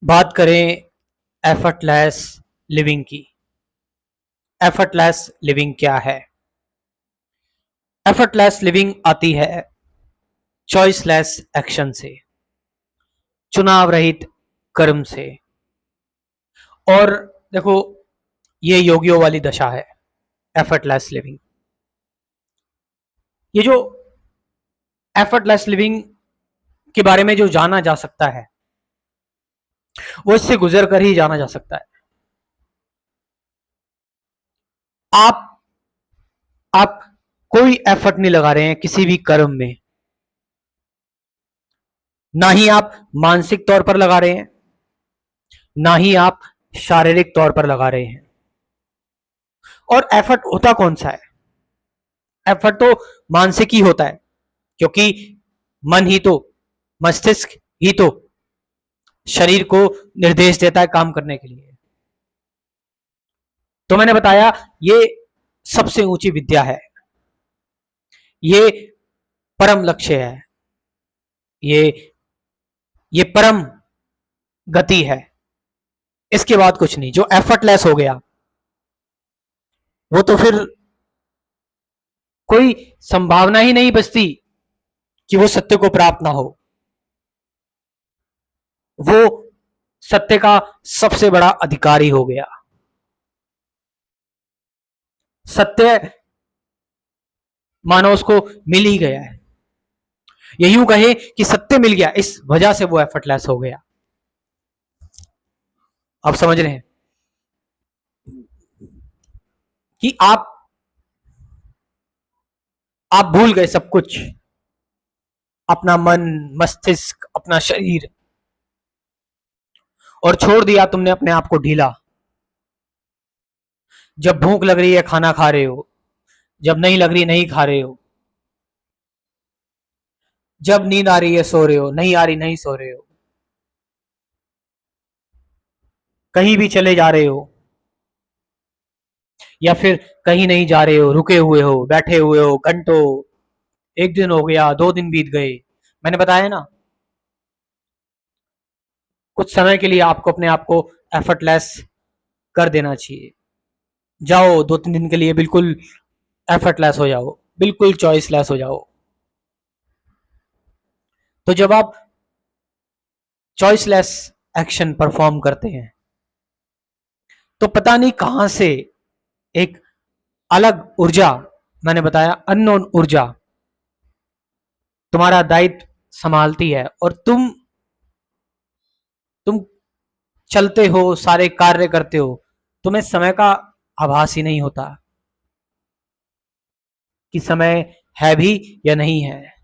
बात करें effortless living की। एफर्टलेस लिविंग क्या है? एफर्टलेस लिविंग आती है चॉइसलेस एक्शन से, चुनाव रहित कर्म से। और देखो, ये योगियों वाली दशा है एफर्टलेस लिविंग। ये जो एफर्टलेस लिविंग के बारे में जो जाना जा सकता है वो इससे गुजर कर ही जाना जा सकता है। आप आप कोई एफर्ट नहीं लगा रहे हैं किसी भी कर्म में, ना ही आप मानसिक तौर पर लगा रहे हैं, ना ही आप शारीरिक तौर पर लगा रहे हैं। और एफर्ट होता कौन सा है? एफर्ट तो मानसिक ही होता है, क्योंकि मन ही तो, मस्तिष्क ही तो शरीर को निर्देश देता है काम करने के लिए। तो मैंने बताया ये सबसे ऊंची विद्या है, ये परम लक्ष्य है, ये ये परम गति है। इसके बाद कुछ नहीं। जो एफर्टलेस हो गया वो तो फिर कोई संभावना ही नहीं बचती कि वो सत्य को प्राप्त ना हो। वो सत्य का सबसे बड़ा अधिकारी हो गया। सत्य मानो उसको मिल ही गया है, या यूं कहे कि सत्य मिल गया, इस वजह से वो एफर्टलेस हो गया। आप समझ रहे हैं कि आप भूल गए सब कुछ, अपना मन, मस्तिष्क, अपना शरीर, और छोड़ दिया तुमने अपने आप को ढीला। जब भूख लग रही है खाना खा रहे हो, जब नहीं लग रही नहीं खा रहे हो, जब नींद आ रही है सो रहे हो, नहीं आ रही नहीं सो रहे हो, कहीं भी चले जा रहे हो या फिर कहीं नहीं जा रहे हो, रुके हुए हो, बैठे हुए हो घंटों, एक दिन हो गया, 2 दिन बीत गए। मैंने बताया ना, कुछ समय के लिए आपको अपने आप को एफर्टलेस कर देना चाहिए। जाओ 2-3 दिन के लिए बिल्कुल एफर्टलेस हो जाओ, बिल्कुल चॉइसलेस हो जाओ। तो जब आप चॉइसलेस एक्शन परफॉर्म करते हैं तो पता नहीं कहां से एक अलग ऊर्जा, मैंने बताया अननोन ऊर्जा, तुम्हारा दायित्व संभालती है और तुम चलते हो, सारे कार्य करते हो। तुम्हें समय का आभास ही नहीं होता कि समय है भी या नहीं है।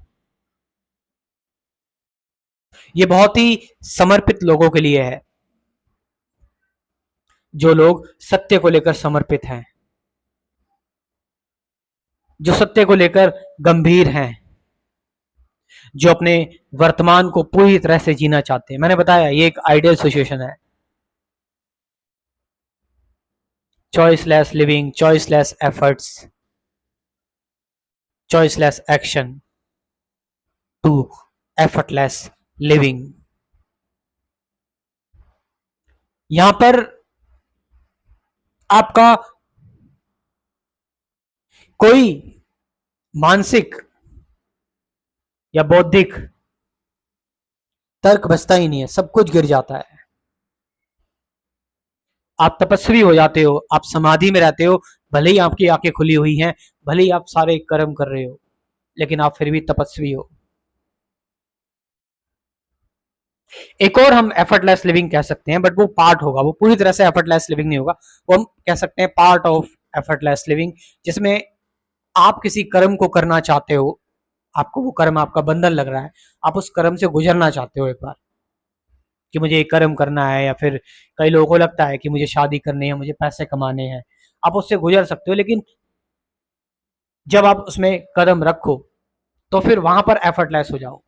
ये बहुत ही समर्पित लोगों के लिए है, जो लोग सत्य को लेकर समर्पित हैं, जो सत्य को लेकर गंभीर हैं, जो अपने वर्तमान को पूरी तरह से जीना चाहते हैं। मैंने बताया ये एक आइडियल सिचुएशन है। Choiceless living, choiceless efforts, choiceless action to effortless living. यहां पर आपका कोई मानसिक या बौद्धिक तर्क बचता ही नहीं है, सब कुछ गिर जाता है। आप तपस्वी हो जाते हो, आप समाधि में रहते हो, भले ही आपकी आंखें खुली हुई हैं, भले ही आप सारे कर्म कर रहे हो, लेकिन आप फिर भी तपस्वी हो। एक और हम एफर्टलेस लिविंग कह सकते हैं, बट वो पार्ट होगा, वो पूरी तरह से एफर्टलेस लिविंग नहीं होगा। वो हम कह सकते हैं पार्ट ऑफ एफर्टलेस लिविंग, जिसमें आप किसी कर्म को करना चाहते हो, आपको वो कर्म, आपका बंधन लग रहा है, आप उस कर्म से गुजरना चाहते हो एक बार, कि मुझे एक कर्म करना है। या फिर कई लोगों को लगता है कि मुझे शादी करनी है, मुझे पैसे कमाने हैं, आप उससे गुजर सकते हो। लेकिन जब आप उसमें कदम रखो तो फिर वहां पर एफर्टलेस हो जाओ।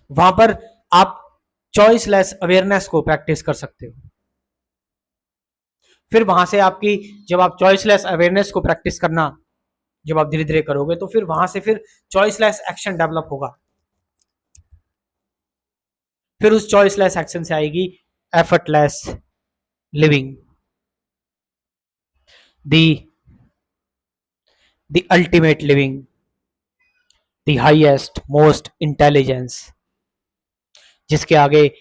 वहां पर आप चॉइसलेस अवेयरनेस को प्रैक्टिस कर सकते हो। फिर वहां से आपकी, जब आप चॉइसलेस अवेयरनेस को प्रैक्टिस करना, जब आप धीरे धीरे करोगे तो फिर वहां से फिर चॉइसलेस एक्शन डेवलप होगा। फिर उस चॉइसलेस एक्शन से आएगी effortless living, the the ultimate living, the highest most intelligence, जिसके आगे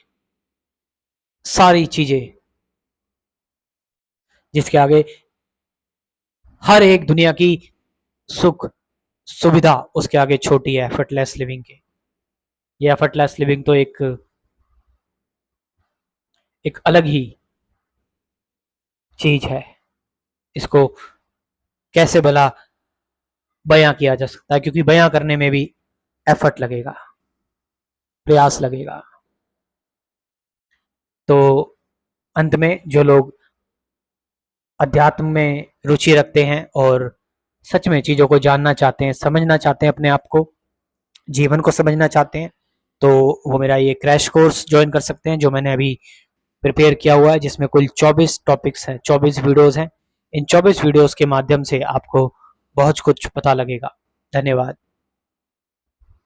सारी चीजें, जिसके आगे हर एक दुनिया की सुख सुविधा उसके आगे छोटी है एफर्टलेस लिविंग के। ये एफर्टलेस लिविंग तो एक अलग ही चीज है। इसको कैसे भला बयां किया जा सकता है, क्योंकि बयां करने में भी एफर्ट लगेगा, प्रयास लगेगा। तो अंत में जो लोग अध्यात्म में रुचि रखते हैं और सच में चीज़ों को जानना चाहते हैं, समझना चाहते हैं, अपने आप को, जीवन को समझना चाहते हैं, तो वो मेरा ये क्रैश कोर्स ज्वाइन कर सकते हैं जो मैंने अभी प्रिपेयर किया हुआ है, जिसमें कुल 24 टॉपिक्स हैं, 24 वीडियोस हैं। इन 24 वीडियोस के माध्यम से आपको बहुत कुछ पता लगेगा। धन्यवाद।